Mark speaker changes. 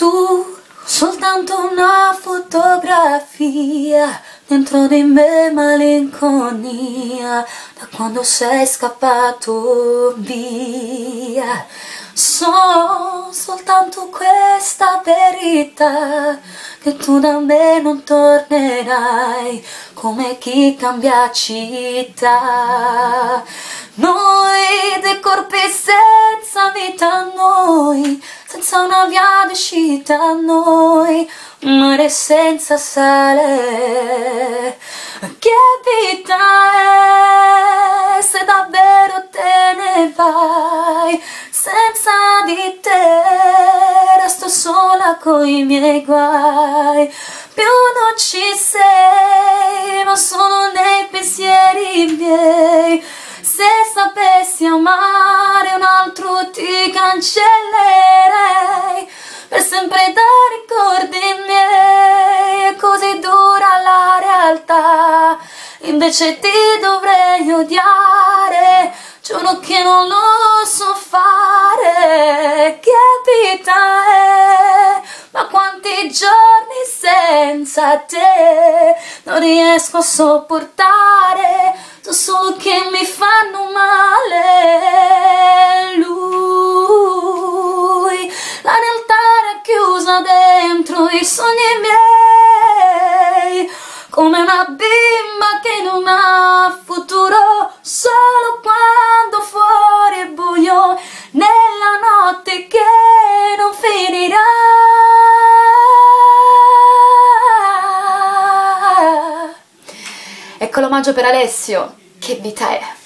Speaker 1: Tu, soltanto una fotografia, dentro di me malinconia, da quando sei scappato via. So soltanto questa verità, che tu da me non tornerai, come chi cambia città. Noi dei corpi senza vita, noi senza una via d'uscita, noi un mare senza sale. Che vita è se davvero te ne vai? Senza di te resto sola coi miei guai. Più non ci sei, non sono nei pensieri miei. Se sapessi amare un altro ti cancellerei per sempre da ricordi miei. È così dura la realtà, invece ti dovrei odiare. Giuro che non lo so fare. Che vita è? Ma quanti giorni senza te non riesco a sopportare. So solo che mi fanno male. Lui, la realtà racchiusa dentro i sogni miei, come una bimba che non ha futuro, solo quando fuori è buio, nella notte che non finirà. Ecco l'omaggio per Alessio. Che vita è?